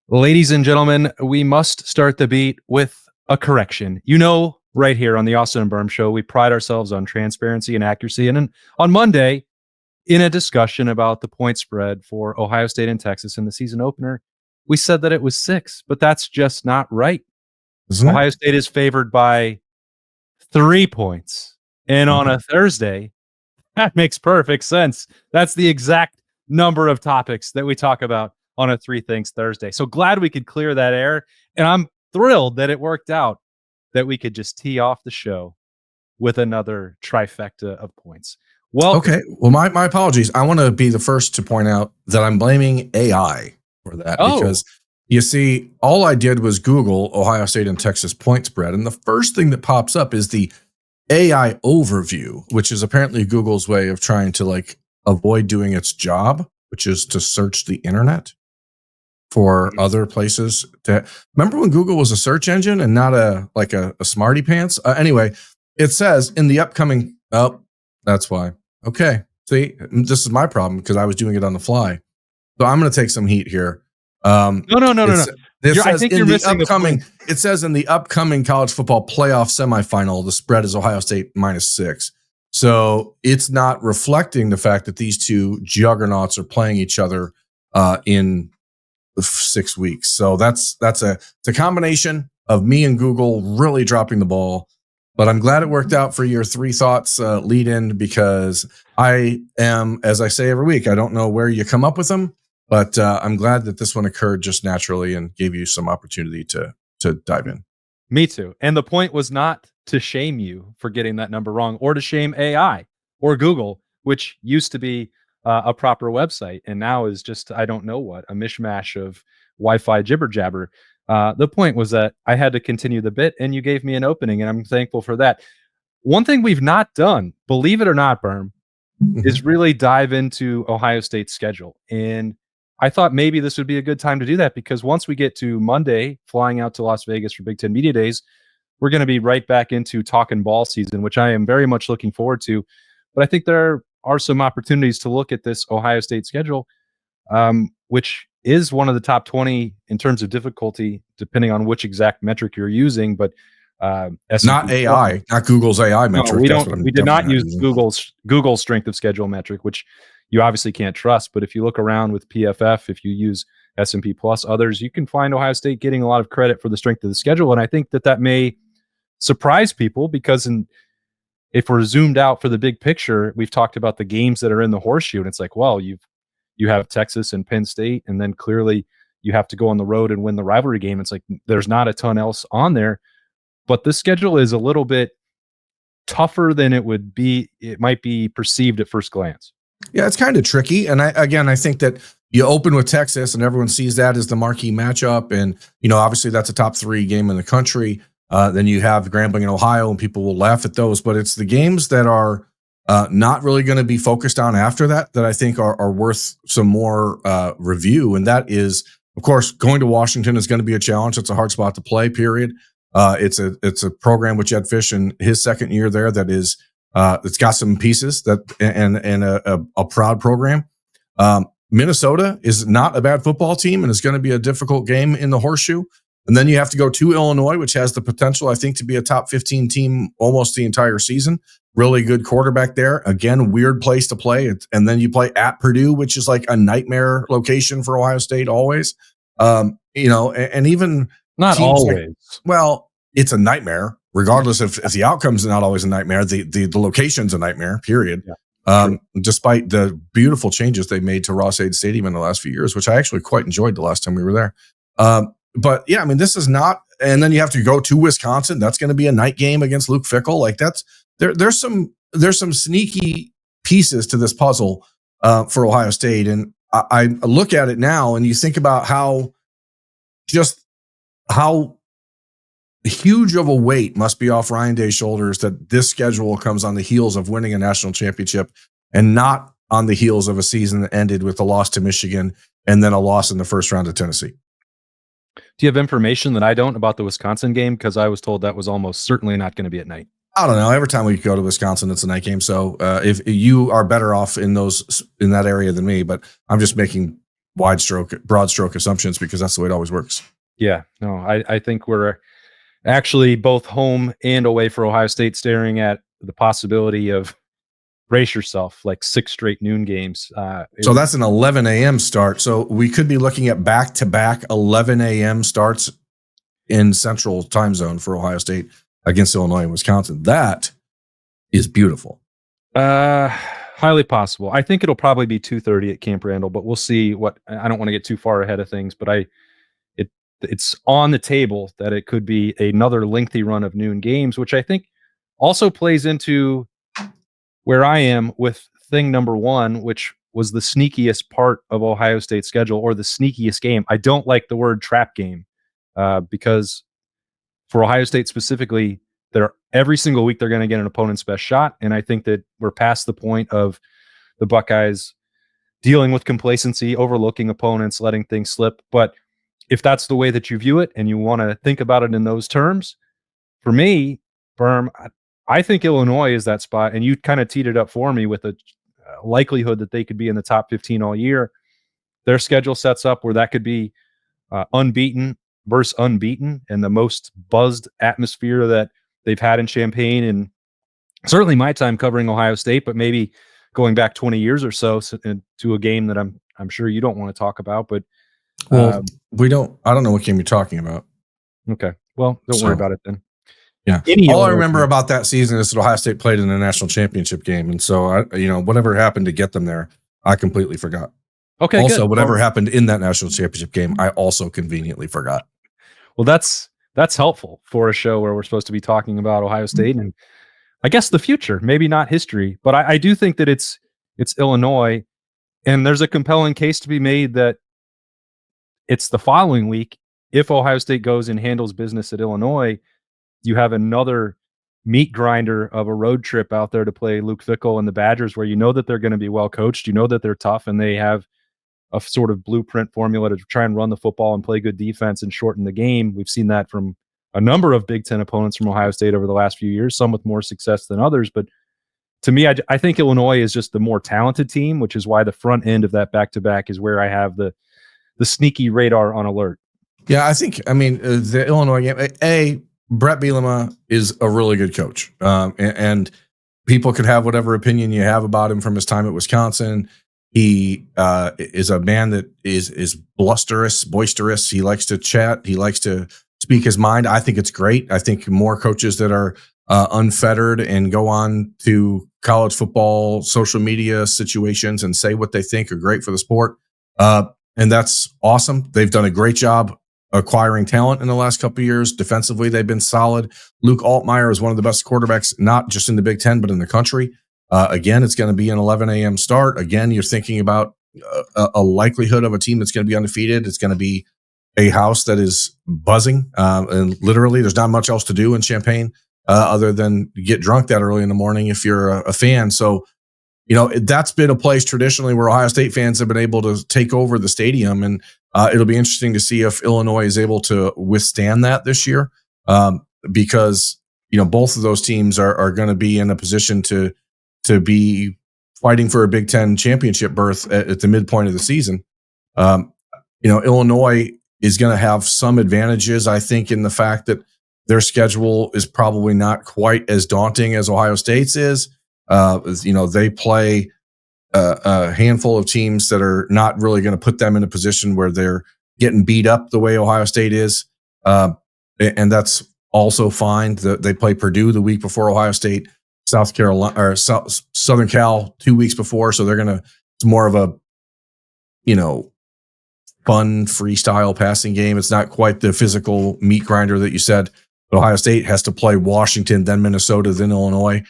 Ladies and gentlemen, we must start the beat with a correction. Right here on the Austin Birm Show, we pride ourselves on transparency and accuracy. And on Monday, in a discussion about the point spread for Ohio State and Texas in the season opener, we said that it was 6, but that's just not right. Isn't Ohio it? State is favored by 3 points. And on a Thursday, that makes perfect sense. That's the exact number of topics that we talk about on a Three Things Thursday. So glad we could clear that air. And I'm thrilled that it worked out that we could just tee off the show with another trifecta of points. Well, Okay. Well, my apologies. I want to be the first to point out that I'm blaming AI for that because you see, all I did was Google Ohio State and Texas point spread. And the first thing that pops up is the AI overview, which is apparently Google's way of trying to avoid doing its job, which is to search the internet for other places. Remember when Google was a search engine and not a smarty pants? Anyway, it says in the upcoming, that's why. Okay. See, this is my problem because I was doing it on the fly. So I'm going to take some heat here. No. I think you're missing the point. It says in the upcoming college football playoff semifinal, the spread is Ohio State -6. So it's not reflecting the fact that these two juggernauts are playing each other in 6 weeks. So it's a combination of me and Google really dropping the ball. But I'm glad it worked out for your 3 thoughts lead in because I am, as I say every week, I don't know where you come up with them, but I'm glad that this one occurred just naturally and gave you some opportunity to dive in. Me too. And the point was not to shame you for getting that number wrong or to shame AI or Google, which used to be a proper website and now is just, I don't know what, a mishmash of Wi-Fi jibber jabber. The point was that I had to continue the bit and you gave me an opening and I'm thankful for that. One thing we've not done, believe it or not, Birm, is really dive into Ohio State's schedule. And I thought maybe this would be a good time to do that because once we get to Monday, flying out to Las Vegas for Big Ten Media Days, we're going to be right back into talking ball season, which I am very much looking forward to. But I think there are some opportunities to look at this Ohio State schedule, which is one of the top 20 in terms of difficulty, depending on which exact metric you're using. But not AI, not Google's AI metric. No, we did not use Google's strength of schedule metric, which you obviously can't trust. But if you look around with PFF, if you use S&P Plus, others, you can find Ohio State getting a lot of credit for the strength of the schedule. And I think that may surprise people because if we're zoomed out for the big picture, we've talked about the games that are in the horseshoe. And it's like, well, you have Texas and Penn State, and then clearly you have to go on the road and win the rivalry game. It's like there's not a ton else on there. But this schedule is a little bit tougher than it might be perceived at first glance. Yeah, it's kind of tricky. And I think that you open with Texas and everyone sees that as the marquee matchup. And, obviously that's a top 3 game in the country. Then you have Grambling in Ohio and people will laugh at those, but it's the games that are not really going to be focused on after that I think are worth some more review. And that is, of course, going to Washington is going to be a challenge. It's a hard spot to play, period. It's a program with Jed Fish in his second year there that is it's got some pieces and a proud program. Minnesota is not a bad football team and it's going to be a difficult game in the horseshoe. And then you have to go to Illinois, which has the potential, I think, to be a top 15 team almost the entire season. Really good quarterback there. Again, weird place to play. And then you play at Purdue, which is like a nightmare location for Ohio State always. And even not always. It's a nightmare, regardless if the outcome's not always a nightmare. The location's a nightmare, period. Yeah, despite the beautiful changes they made to Ross-Ade Stadium in the last few years, which I actually quite enjoyed the last time we were there. But yeah, this is not, and then you have to go to Wisconsin. That's going to be a night game against Luke Fickell. Like there's some sneaky pieces to this puzzle for Ohio State. And I look at it now and you think about how huge of a weight must be off Ryan Day's shoulders that this schedule comes on the heels of winning a national championship and not on the heels of a season that ended with a loss to Michigan and then a loss in the first round of Tennessee. Do you have information that I don't about the Wisconsin game? Because I was told that was almost certainly not going to be at night. I don't know. Every time we go to Wisconsin, it's a night game. So if you are better off in that area than me, but I'm just making broad stroke assumptions because that's the way it always works. Yeah, no, I think we're actually both home and away for Ohio State staring at the possibility of brace yourself, like 6 straight noon games. So that's an 11 a.m. start. So we could be looking at back-to-back 11 a.m. starts in Central Time Zone for Ohio State against Illinois and Wisconsin. That is beautiful. Highly possible. I think it'll probably be 2:30 at Camp Randall, but we'll see. I don't want to get too far ahead of things, but it's on the table that it could be another lengthy run of noon games, which I think also plays into where I am with thing number one, which was the sneakiest part of Ohio State's schedule, or the sneakiest game. I don't like the word trap game because for Ohio State specifically, every single week they're going to get an opponent's best shot. And I think that we're past the point of the Buckeyes dealing with complacency, overlooking opponents, letting things slip. But if that's the way that you view it and you want to think about it in those terms, for me, Birm, I think Illinois is that spot. And you kind of teed it up for me with a likelihood that they could be in the top 15 all year. Their schedule sets up where that could be unbeaten versus unbeaten, and the most buzzed atmosphere that they've had in Champaign, and certainly my time covering Ohio State, but maybe going back 20 years or so to a game that I'm sure you don't want to talk about. But I don't know what game you're talking about. Okay. Well, don't worry about it then. Yeah. All I remember about that season is that Ohio State played in a national championship game. And so, whatever happened to get them there, I completely forgot. Okay. Also, good. whatever happened in that national championship game, I also conveniently forgot. Well, that's helpful for a show where we're supposed to be talking about Ohio State and I guess the future, maybe not history. But I do think that it's Illinois, and there's a compelling case to be made that it's the following week. If Ohio State goes and handles business at Illinois, you have another meat grinder of a road trip out there to play Luke Fickell and the Badgers, where you know that they're going to be well coached, you know that they're tough, and they have a sort of blueprint formula to try and run the football and play good defense and shorten the game. We've seen that from a number of Big Ten opponents from Ohio State over the last few years, some with more success than others. But to me, I think Illinois is just the more talented team, which is why the front end of that back-to-back is where I have the sneaky radar on alert. Yeah, the Illinois game, Brett Bielema is a really good coach. And people can have whatever opinion you have about him from his time at Wisconsin. He is a man that is boisterous. He likes to chat. He likes to speak his mind. I think it's great. I think more coaches that are unfettered and go on to college football, social media situations and say what they think are great for the sport. And that's awesome. They've done a great job acquiring talent in the last couple of years. Defensively, they've been solid. Luke Altmaier is one of the best quarterbacks, not just in the Big Ten, but in the country. Again, it's going to be an 11 a.m. start. Again, you're thinking about a likelihood of a team that's going to be undefeated. It's going to be a house that is buzzing. And literally, there's not much else to do in Champaign other than get drunk that early in the morning if you're a fan. So, that's been a place traditionally where Ohio State fans have been able to take over the stadium. And it'll be interesting to see if Illinois is able to withstand that this year because, both of those teams are going to be in a position to be fighting for a Big Ten championship berth at the midpoint of the season. Illinois is going to have some advantages, I think, in the fact that their schedule is probably not quite as daunting as Ohio State's is. They play a handful of teams that are not really going to put them in a position where they're getting beat up the way Ohio State is. And that's also fine. They play Purdue the week before Ohio State, South Carolina or Southern Cal 2 weeks before. So it's more of a, fun freestyle passing game. It's not quite the physical meat grinder that you said. But Ohio State has to play Washington, then Minnesota, then Illinois.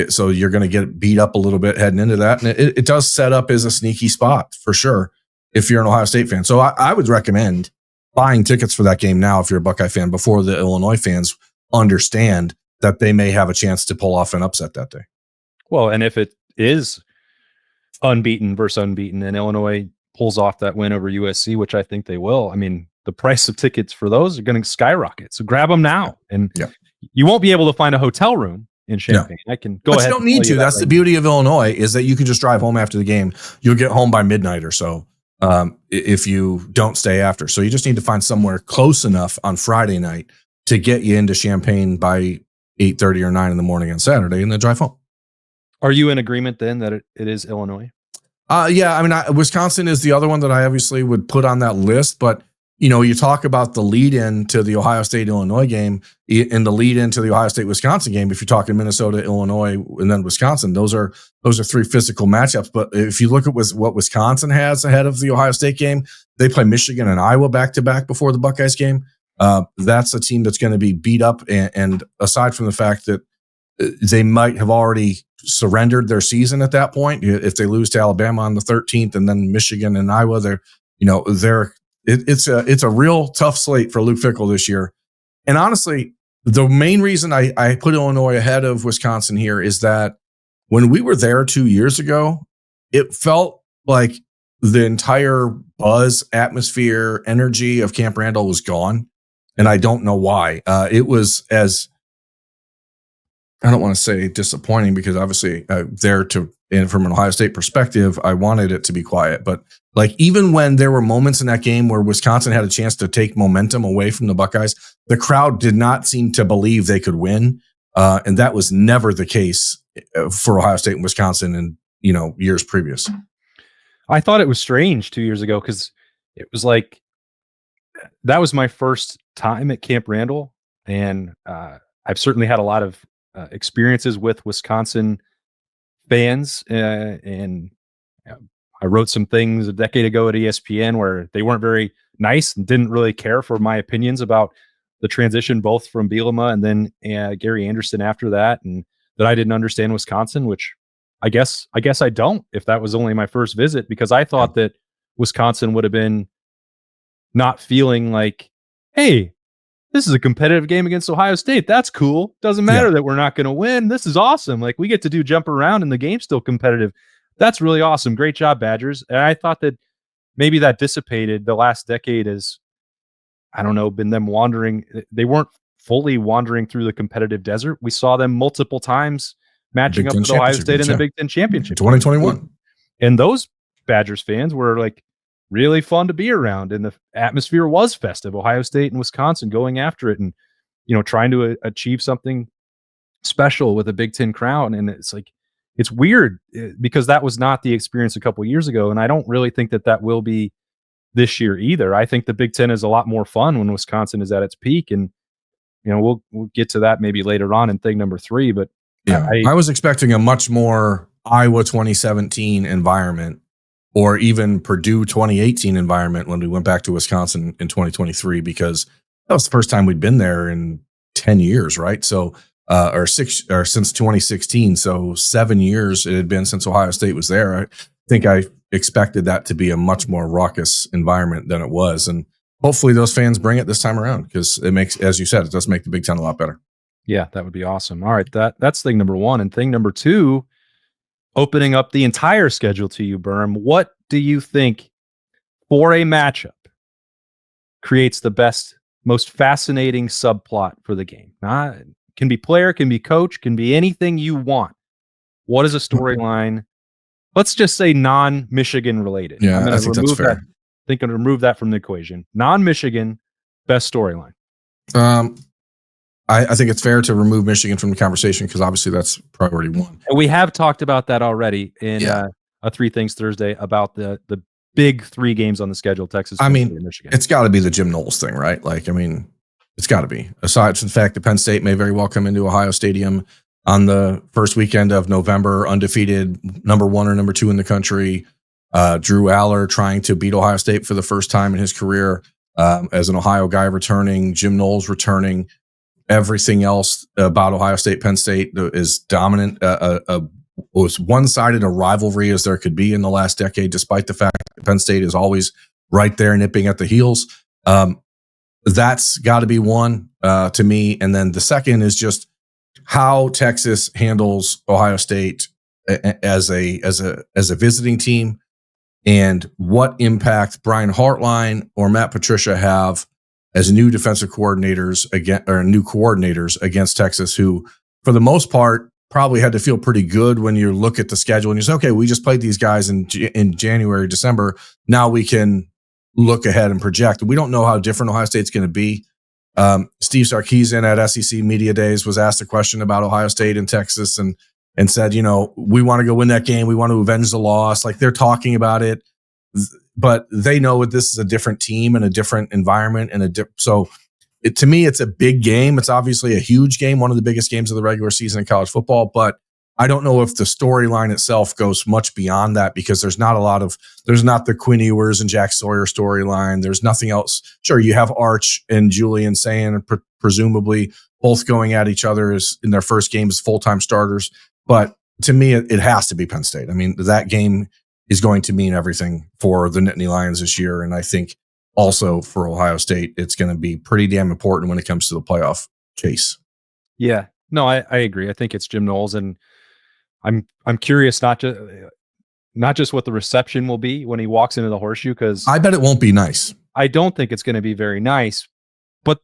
So you're going to get beat up a little bit heading into that. And it does set up as a sneaky spot for sure if you're an Ohio State fan. So I would recommend buying tickets for that game now if you're a Buckeye fan before the Illinois fans understand that they may have a chance to pull off an upset that day. Well, and if it is unbeaten versus unbeaten and Illinois pulls off that win over USC, which I think they will, the price of tickets for those are going to skyrocket. So grab them now. And you won't be able to find a hotel room in Champaign. I can go ahead. You don't need to. That's the beauty of Illinois is that you can just drive home after the game. You'll get home by midnight or so. if you don't stay after. So you just need to find somewhere close enough on Friday night to get you into Champaign by 8:30 or 9 in the morning on Saturday, and then drive home. Are you in agreement then that it is Illinois? Yeah, I mean, Wisconsin is the other one that I obviously would put on that list, but you talk about the lead in to the Ohio State Illinois game and the lead into the Ohio State Wisconsin game. If you're talking Minnesota, Illinois, and then Wisconsin, those are three physical matchups. But if you look at what Wisconsin has ahead of the Ohio State game, they play Michigan and Iowa back to back before the Buckeyes game. That's a team that's going to be beat up. And aside from the fact that they might have already surrendered their season at that point, if they lose to Alabama on the 13th and then Michigan and Iowa, it's a real tough slate for Luke Fickell this year. And honestly, the main reason I put Illinois ahead of Wisconsin here is that when we were there 2 years ago, it felt like the entire buzz, atmosphere, energy of Camp Randall was gone. And I don't know why. It was as, I don't want to say disappointing, because obviously and from an Ohio State perspective, I wanted it to be quiet. But like, even when there were moments in that game where Wisconsin had a chance to take momentum away from the Buckeyes, the crowd did not seem to believe they could win. And that was never the case for Ohio State and Wisconsin in, years previous. I thought it was strange 2 years ago because it was like, that was my first time at Camp Randall. And I've certainly had a lot of experiences with Wisconsin fans. And I wrote some things a decade ago at ESPN where they weren't very nice and didn't really care for my opinions about the transition, both from Bielema and then Gary Anderson after that, and that I didn't understand Wisconsin, which I guess I don't, if that was only my first visit, because I thought that Wisconsin would have been not feeling like, hey, this is a competitive game against Ohio State. That's cool. Doesn't matter that we're not going to win. This is awesome. Like, we get to do jump around and the game's still competitive. That's really awesome. Great job, Badgers. And I thought that maybe that dissipated the last decade as, I don't know, been them wandering. They weren't fully wandering through the competitive desert. We saw them multiple times matching up with Ohio State in the Big Ten Championship. 2021. And those Badgers fans were like really fun to be around. And the atmosphere was festive. Ohio State and Wisconsin going after it and, trying to achieve something special with a Big Ten crown. And it's like, it's weird because that was not the experience a couple of years ago. And I don't really think that will be this year either. I think the Big Ten is a lot more fun when Wisconsin is at its peak. And, we'll get to that maybe later on in thing number 3. But yeah, I was expecting a much more Iowa 2017 environment, or even Purdue 2018 environment when we went back to Wisconsin in 2023, because that was the first time we'd been there in 10 years, right? So, or since 2016. So 7 years it had been since Ohio State was there. I think I expected that to be a much more raucous environment than it was. And hopefully those fans bring it this time around, because it makes, as you said, it does make the Big Ten a lot better. Yeah, that would be awesome. All right, that's thing number 1. And thing number 2, opening up the entire schedule to you, Birm. What do you think for a matchup creates the best, most fascinating subplot for the game? Can be player, can be coach, can be anything you want. What is a storyline? Let's just say non-Michigan related. Yeah, I think that's fair. I'm going to remove that from the equation. Non-Michigan, best storyline. I think it's fair to remove Michigan from the conversation, because obviously that's priority 1. And we have talked about that already in a 3 Things Thursday about the big 3 games on the schedule. Texas, Michigan. It's got to be the Jim Knowles thing, right? Like, it's got to be. Aside from the fact that Penn State may very well come into Ohio Stadium on the first weekend of November, undefeated, number 1 or number 2 in the country. Drew Aller trying to beat Ohio State for the first time in his career as an Ohio guy returning. Jim Knowles returning. Everything else about Ohio State, Penn State is dominant. Was one-sided a rivalry as there could be in the last decade, despite the fact that Penn State is always right there nipping at the heels. That's got to be one to me. And then the second is just how Texas handles Ohio State as a visiting team, and what impact Brian Hartline or Matt Patricia have as new defensive coordinators against Texas, who for the most part probably had to feel pretty good when you look at the schedule and you say, okay, we just played these guys in January, December. Now we can look ahead and project. We don't know how different Ohio State's going to be. Steve Sarkisian at SEC Media Days was asked a question about Ohio State and Texas and said, we want to go win that game. We want to avenge the loss. Like, they're talking about it, but they know this is a different team and a different environment. To me, it's a big game. It's obviously a huge game, one of the biggest games of the regular season in college football, but I don't know if the storyline itself goes much beyond that, because there's not the Quinn Ewers and Jack Sawyer storyline. There's nothing else. Sure, you have Arch and Julian Sayin, presumably both going at each other in their first game as full-time starters. But to me, it has to be Penn State. I mean, that game is going to mean everything for the Nittany Lions this year. And I think also for Ohio State, it's going to be pretty damn important when it comes to the playoff chase. Yeah, no, I agree. I think it's Jim Knowles, and I'm curious not just what the reception will be when he walks into the Horseshoe, because I bet it won't be nice. I don't think it's going to be very nice, but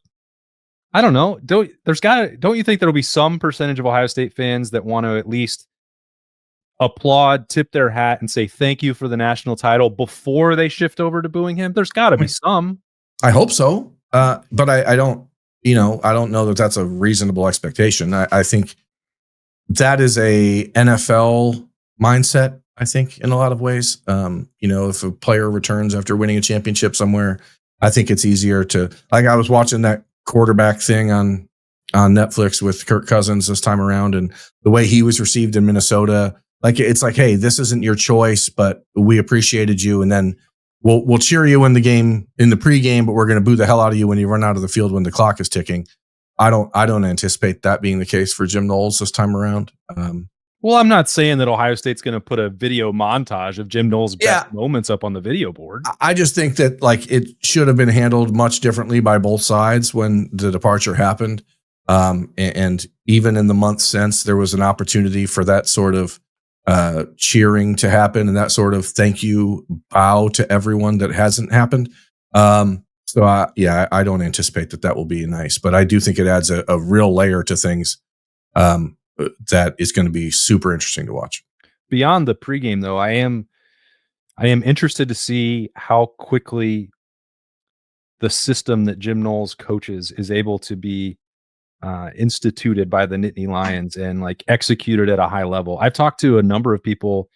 I don't know. Don't you think there'll be some percentage of Ohio State fans that want to at least applaud, tip their hat, and say thank you for the national title before they shift over to booing him? There's got to be some. I hope so, but I don't. I don't know that that's a reasonable expectation. I think that is a NFL mindset, I think, in a lot of ways. If a player returns after winning a championship somewhere, I think it's easier to, like, I was watching that quarterback thing on Netflix with Kirk Cousins this time around, and the way he was received in Minnesota, like, it's like, hey, this isn't your choice, but we appreciated you. And then we'll cheer you in the pregame, but we're going to boo the hell out of you when you run out of the field when the clock is ticking. I don't anticipate that being the case for Jim Knowles this time around. Well, I'm not saying that Ohio State's going to put a video montage of Jim Knowles' best moments up on the video board. I just think that, like, it should have been handled much differently by both sides when the departure happened. And even in the months since, there was an opportunity for that sort of cheering to happen and that sort of thank you bow to everyone that hasn't happened. I don't anticipate that will be nice, but I do think it adds a real layer to things that is going to be super interesting to watch. Beyond the pregame, though, I am interested to see how quickly the system that Jim Knowles coaches is able to be instituted by the Nittany Lions and, like, executed at a high level. I've talked to a number of people,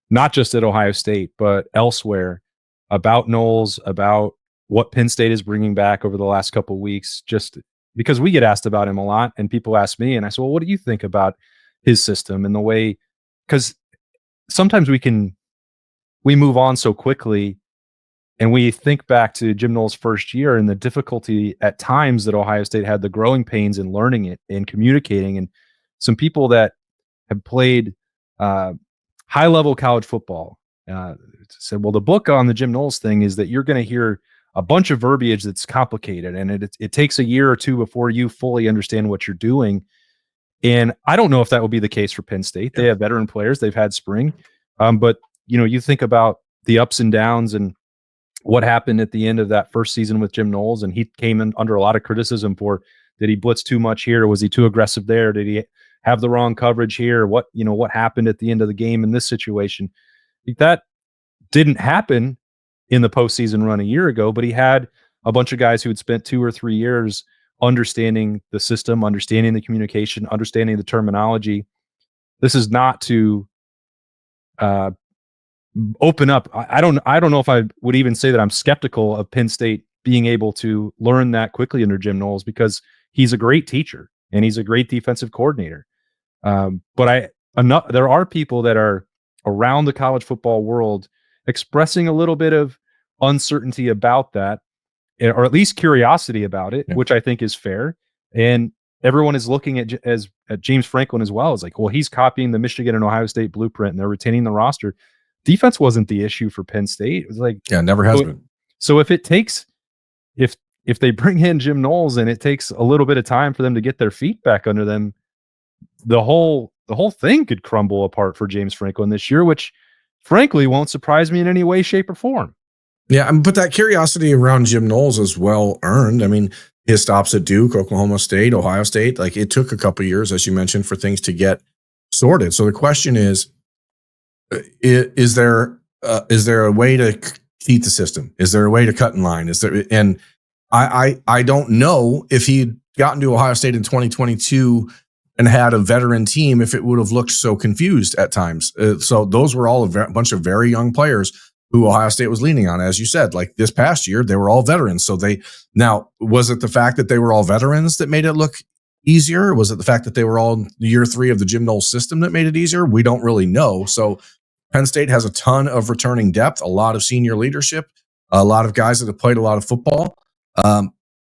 not just at Ohio State, but elsewhere, about Knowles, about what Penn State is bringing back over the last couple of weeks, just because we get asked about him a lot, and people ask me, and I say, well, what do you think about his system and the way, because sometimes we move on so quickly, and we think back to Jim Knowles' first year and the difficulty at times that Ohio State had, the growing pains in learning it and communicating. And some people that have played high-level college football said, well, the book on the Jim Knowles thing is that you're going to hear a bunch of verbiage that's complicated, and it takes a year or two before you fully understand what you're doing. And I don't know if that will be the case for Penn State. They have veteran players. They've had spring. But, you think about the ups and downs and what happened at the end of that first season with Jim Knowles, and he came in under a lot of criticism for, did he blitz too much here? Was he too aggressive there? Did he have the wrong coverage here? What happened at the end of the game in this situation? That didn't happen in the postseason run a year ago, but he had a bunch of guys who had spent 2 or 3 years understanding the system, understanding the communication, understanding the terminology. This is not to open up. I don't know if I would even say that I'm skeptical of Penn State being able to learn that quickly under Jim Knowles, because he's a great teacher and he's a great defensive coordinator. But there are people that are around the college football world expressing a little bit of uncertainty about that, or at least curiosity about it, which I think is fair. And everyone is looking at James Franklin as well. It's like, well, he's copying the Michigan and Ohio State blueprint, and they're retaining the roster. Defense wasn't the issue for Penn State. It was like, never has been. So if they bring in Jim Knowles and it takes a little bit of time for them to get their feet back under them, the whole thing could crumble apart for James Franklin this year, which frankly won't surprise me in any way, shape, or form. Yeah, but that curiosity around Jim Knowles is well earned. I mean, his stops at Duke, Oklahoma State, Ohio State. Like, it took a couple years, as you mentioned, for things to get sorted. So the question is there a way to cheat the system? Is there a way to cut in line? And I don't know if he'd gotten to Ohio State in 2022 and had a veteran team, if it would have looked so confused at times. So those were all a bunch of very young players who Ohio State was leaning on. As you said, like this past year, they were all veterans. So now, was it the fact that they were all veterans that made it look easier? Was it the fact that they were all in year 3 of the Jim Knowles system that made it easier? We don't really know. So Penn State has a ton of returning depth, a lot of senior leadership, a lot of guys that have played a lot of football.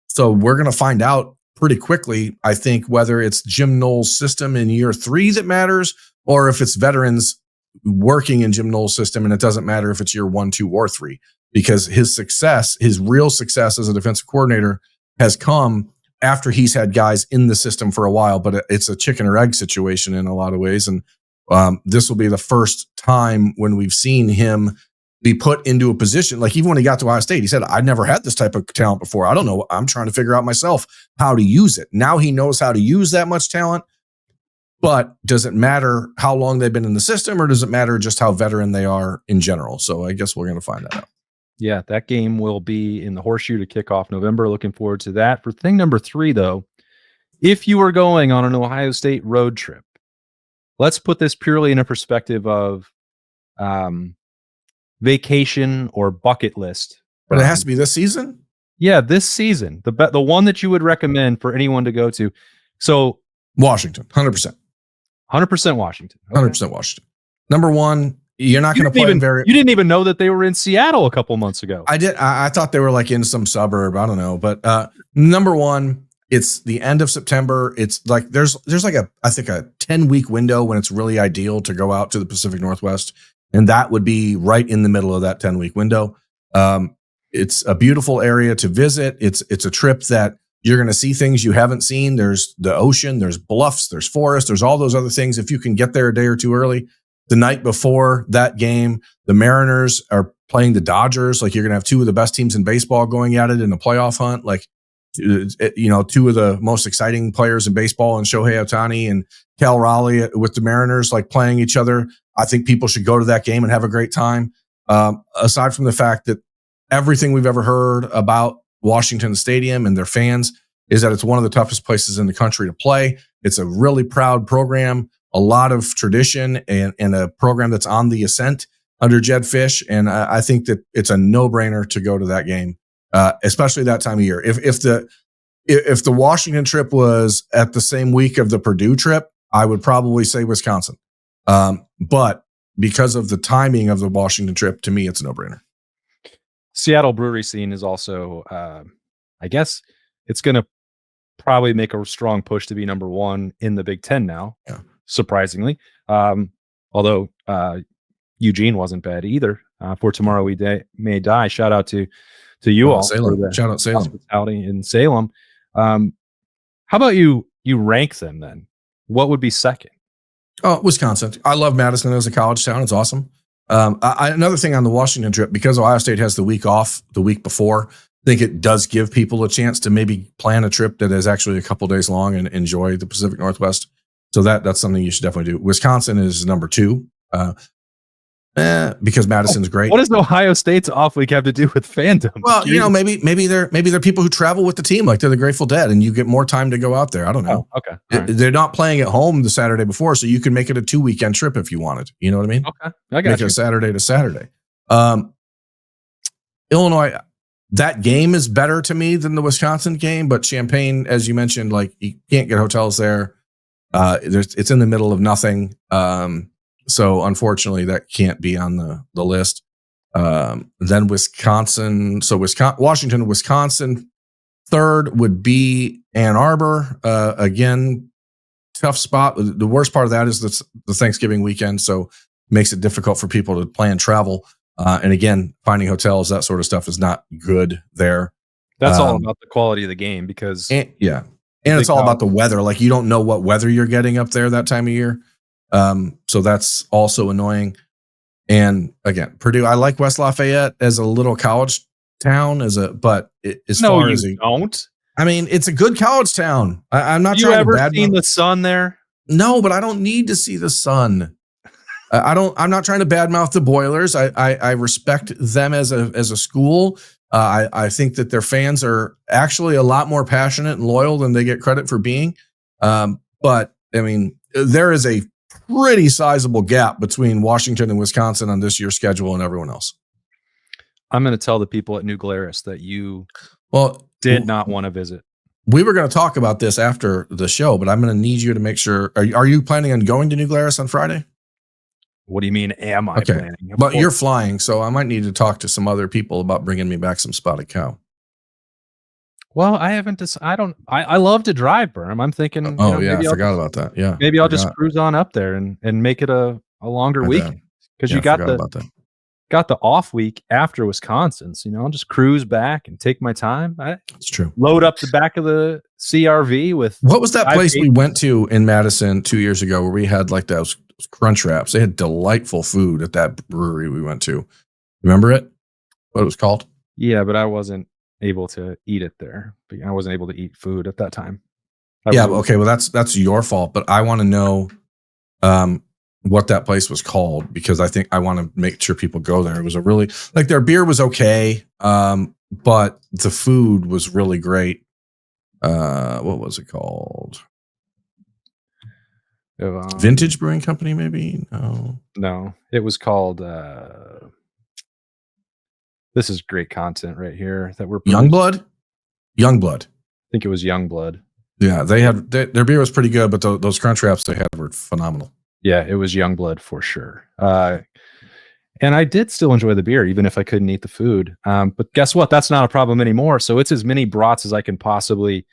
So we're going to find out pretty quickly, I think, whether it's Jim Knowles' system in year 3 that matters, or if it's veterans working in Jim Knowles' system, and it doesn't matter if it's year 1, 2, or 3, because his real success as a defensive coordinator has come after he's had guys in the system for a while, but it's a chicken or egg situation in a lot of ways. And this will be the first time when we've seen him be put into a position. Like, even when he got to Ohio State, he said, I never had this type of talent before. I don't know. I'm trying to figure out myself how to use it. Now he knows how to use that much talent, but does it matter how long they've been in the system, or does it matter just how veteran they are in general? So I guess we're going to find that out. Yeah, that game will be in the Horseshoe to kick off November. Looking forward to that. For thing number 3, though, if you were going on an Ohio State road trip, let's put this purely in a perspective of vacation or bucket list. But it has to be this season? Yeah, this season. The one that you would recommend for anyone to go to. So Washington, 100%. 100% Washington. Okay. 100% Washington. Number 1, you're not going to play You didn't even know that they were in Seattle a couple months ago. I did. I thought they were like in some suburb. I don't know. But number 1, it's the end of September. It's like there's like I think a 10-week window when it's really ideal to go out to the Pacific Northwest. And that would be right in the middle of that 10-week window. It's a beautiful area to visit. It's a trip that you're going to see things you haven't seen. There's the ocean, there's bluffs, there's forest, there's all those other things. If you can get there a day or two early, the night before that game, the Mariners are playing the Dodgers. Like, you're going to have 2 of the best teams in baseball going at it in a playoff hunt. Like, 2 of the most exciting players in baseball, and Shohei Ohtani and Cal Raleigh with the Mariners, like, playing each other. I think people should go to that game and have a great time. Aside from the fact that everything we've ever heard about Washington Stadium and their fans is that it's one of the toughest places in the country to play. It's a really proud program, a lot of tradition, and a program that's on the ascent under Jed Fish. And I think that it's a no-brainer to go to that game, especially that time of year. If the Washington trip was at the same week of the Purdue trip, I would probably say Wisconsin. But because of the timing of the Washington trip, to me, it's a no-brainer. Seattle brewery scene is also, I guess it's going to probably make a strong push to be number 1 in the Big Ten now, surprisingly. Although Eugene wasn't bad either. For Tomorrow We May Die. Shout out to you all. Salem. Shout out Salem. Hospitality in Salem. How about you rank them then? What would be second? Oh, Wisconsin. I love Madison as a college town. It's awesome. Another thing on the Washington trip, because Ohio State has the week off the week before, I think it does give people a chance to maybe plan a trip that is actually a couple days long and enjoy the Pacific Northwest. So that's something you should definitely do. Wisconsin is number 2. Because Madison's great. What does Ohio State's off week have to do with fandom? Well, maybe they're people who travel with the team, like they're the Grateful Dead, and you get more time to go out there. I don't know. Oh, okay. Right. They're not playing at home the Saturday before, so you can make it a 2-weekend trip if you wanted. You know what I mean? Okay, I got make it a Saturday to Saturday. Illinois, that game is better to me than the Wisconsin game, but Champaign, as you mentioned, like, you can't get hotels there. It's in the middle of nothing. So unfortunately, that can't be on the list. Then Wisconsin. So Washington, Wisconsin. 3rd would be Ann Arbor. Again, tough spot. The worst part of that is the Thanksgiving weekend, so makes it difficult for people to plan travel. And again, finding hotels, that sort of stuff is not good there. That's all about the quality of the game, because and it's all about the weather. Like, you don't know what weather you're getting up there that time of year. So that's also annoying. And again, Purdue, I like West Lafayette as a little college town, but as far as you don't. I mean, it's a good college town. I'm not You trying to ever bad. seen the sun there? No, but I don't need to see the sun. I'm not trying to badmouth the Boilers. I respect them as a school. I think that their fans are actually a lot more passionate and loyal than they get credit for being. But I mean, there is a pretty sizable gap between Washington and Wisconsin on this year's schedule and everyone else. I'm going to tell the people at New Glarus that you did not want to visit. We were going to talk about this after the show, but I'm going to need you to make sure. Are you planning on going to New Glarus on Friday? What do you mean, am I planning? But you're flying, so I might need to talk to some other people about bringing me back some spotted cow. Well, I haven't. I love to drive, Birm. I'm thinking. Oh, I forgot about that. Yeah, maybe I'll just cruise on up there and make it a longer week, because you got the off week after Wisconsin. So I'll just cruise back and take my time. That's true. Load up the back of the CRV with. What was that place we went to in Madison 2 years ago where we had like those crunch wraps? They had delightful food at that brewery we went to. Remember it? What it was called? Yeah, but I wasn't able to eat it there. I wasn't able to eat food at that time. Okay. Well, that's your fault. But I want to know what that place was called, because I think I want to make sure people go there. It was their beer was okay, but the food was really great. What was it called? Vintage Brewing Company, maybe? No, it was called. This is great content right here that we're Youngblood. I think it was Youngblood. Yeah, they had their beer was pretty good, but those crunch wraps they had were phenomenal. Yeah, it was Youngblood for sure. And I did still enjoy the beer, even if I couldn't eat the food. But guess what? That's not a problem anymore. So it's as many brats as I can possibly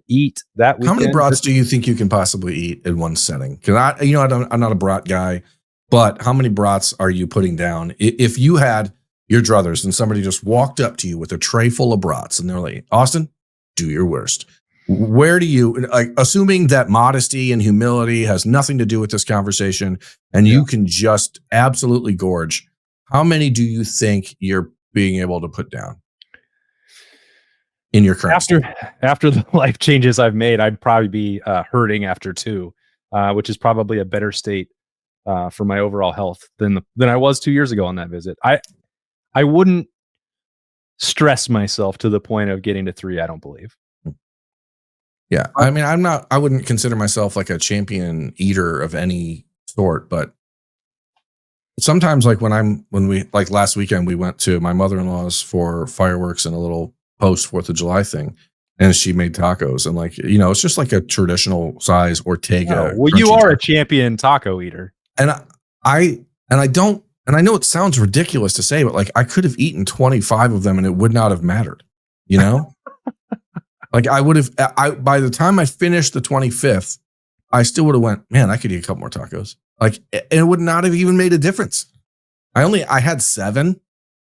eat that weekend. How many brats do you think you can possibly eat in one setting? Because I'm not a brat guy, but how many brats are you putting down? If you had your druthers and somebody just walked up to you with a tray full of brats and they're like, Austin, do your worst. Where do you, assuming that modesty and humility has nothing to do with this conversation and you can just absolutely gorge, how many do you think you're being able to put down in your current after the life changes I've made? I'd probably be hurting after 2, which is probably a better state for my overall health than I was 2 years ago on that visit. I wouldn't stress myself to the point of getting to 3. I don't believe. Yeah. I mean, I wouldn't consider myself like a champion eater of any sort, but sometimes like when we last weekend, we went to my mother-in-law's for fireworks and a little post 4th of July thing. And she made tacos and it's just like a traditional size Ortega. Well, you are a champion taco eater. And I know it sounds ridiculous to say, but I could have eaten 25 of them and it would not have mattered, I would have, by the time I finished the 25th, I still would have went, man, I could eat a couple more tacos. It would not have even made a difference. I had 7.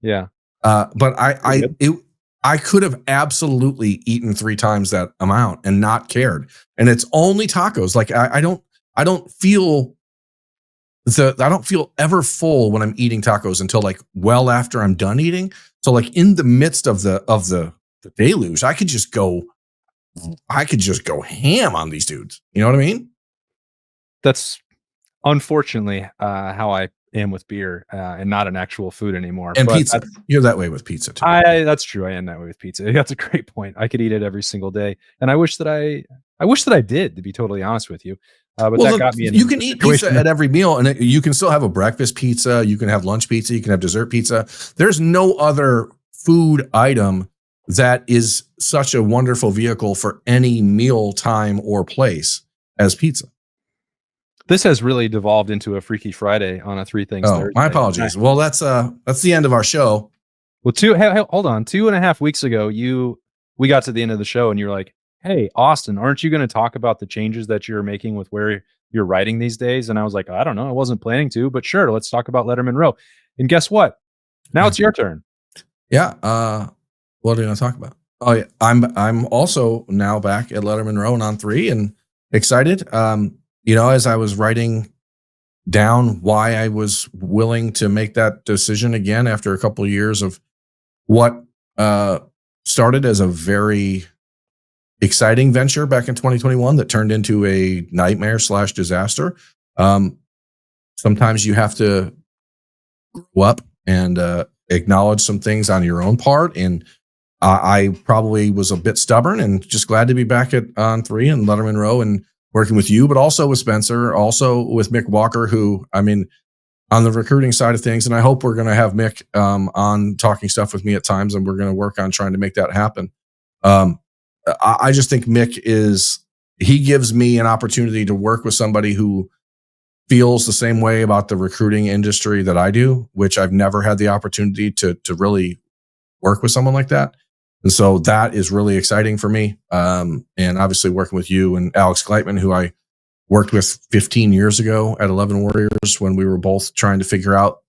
Yeah. But I could have absolutely eaten 3 times that amount and not cared. And it's only tacos. I don't feel ever full when I'm eating tacos until well after I'm done eating. So in the midst of the deluge, I could just go ham on these dudes. You know what I mean? That's unfortunately how I am with beer and not an actual food anymore. And pizza. You're that way with pizza too. That's true. I am that way with pizza. That's a great point. I could eat it every single day. And I wish that I did, to be totally honest with you. But that got me in. You can eat pizza at every meal, and you can still have a breakfast pizza. You can have lunch pizza. You can have dessert pizza. There's no other food item that is such a wonderful vehicle for any meal time or place as pizza. This has really devolved into a Freaky Friday on a 3 Things Thursday. My apologies. Well, that's the end of our show. Well, hold on. 2.5 weeks ago, we got to the end of the show and you're like, hey, Austin, aren't you going to talk about the changes that you're making with where you're writing these days? And I was like, I don't know. I wasn't planning to, but sure, let's talk about Letterman Row. And guess what? Now it's your turn. Yeah. What are you going to talk about? Oh, yeah. I'm also now back at Letterman Row and on 3 and excited. As I was writing down why I was willing to make that decision again after a couple of years of what started as a very exciting venture back in 2021 that turned into a nightmare / disaster. Sometimes you have to grow up and acknowledge some things on your own part. And I probably was a bit stubborn, and just glad to be back at On 3 and Letterman Row and working with you, but also with Spencer, also with Mick Walker, who, I mean, on the recruiting side of things. And I hope we're going to have Mick on talking stuff with me at times, and we're going to work on trying to make that happen. I just think Mick he gives me an opportunity to work with somebody who feels the same way about the recruiting industry that I do, which I've never had the opportunity to really work with someone like that. And so that is really exciting for me. And obviously working with you and Alex Gleitman, who I worked with 15 years ago at 11 Warriors when we were both trying to figure out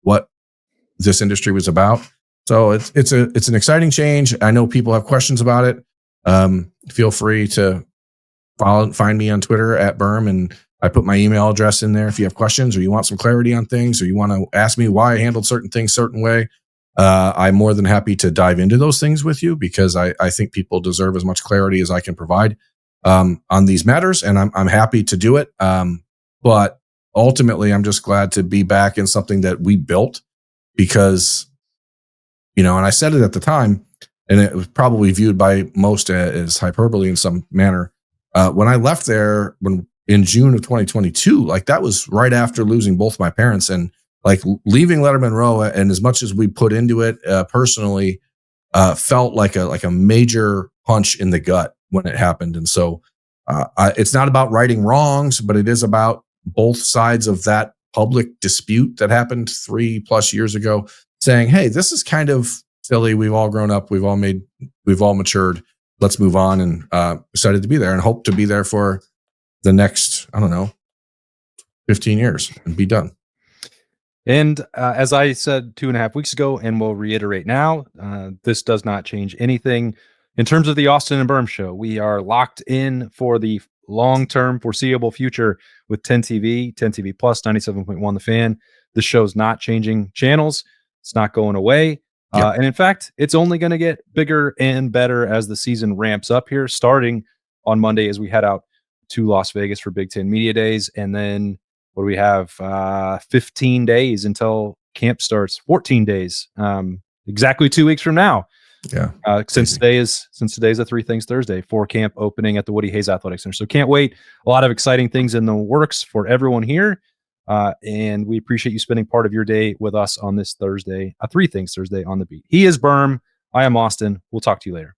what this industry was about. So it's an exciting change. I know people have questions about it. Feel free to find me on Twitter at Birm, and I put my email address in there if you have questions or you want some clarity on things or you want to ask me why I handled certain things certain way. I'm more than happy to dive into those things with you, because I think people deserve as much clarity as I can provide on these matters, and I'm happy to do it. But ultimately, I'm just glad to be back in something that we built, because, and I said it at the time, and it was probably viewed by most as hyperbole in some manner. When I left there, in June of 2022, like that was right after losing both my parents, and like leaving Letterman Row, and as much as we put into it personally, felt like a major punch in the gut when it happened. And so it's not about righting wrongs, but it is about both sides of that public dispute that happened 3+ years ago, saying, hey, this is kind of silly. We've all grown up. We've all matured. Let's move on. And excited to be there and hope to be there for the next, 15 years and be done. And as I said 2.5 weeks ago, and we'll reiterate now, this does not change anything in terms of the Austin Birm Show. We are locked in for the long-term foreseeable future with 10 TV Plus, 97.1 The Fan. The show's not changing channels. It's not going away. Yep. And in fact, it's only going to get bigger and better as the season ramps up here, starting on Monday as we head out to Las Vegas for Big Ten Media Days. And then what do we have? 15 days until camp starts. 14 days. Exactly 2 weeks from now. Yeah. Since today's a Three Things Thursday for camp opening at the Woody Hayes Athletic Center. So can't wait. A lot of exciting things in the works for everyone here. And we appreciate you spending part of your day with us on this Thursday, a Three Things Thursday on the Beat. He is Birm. I am Austin. We'll talk to you later.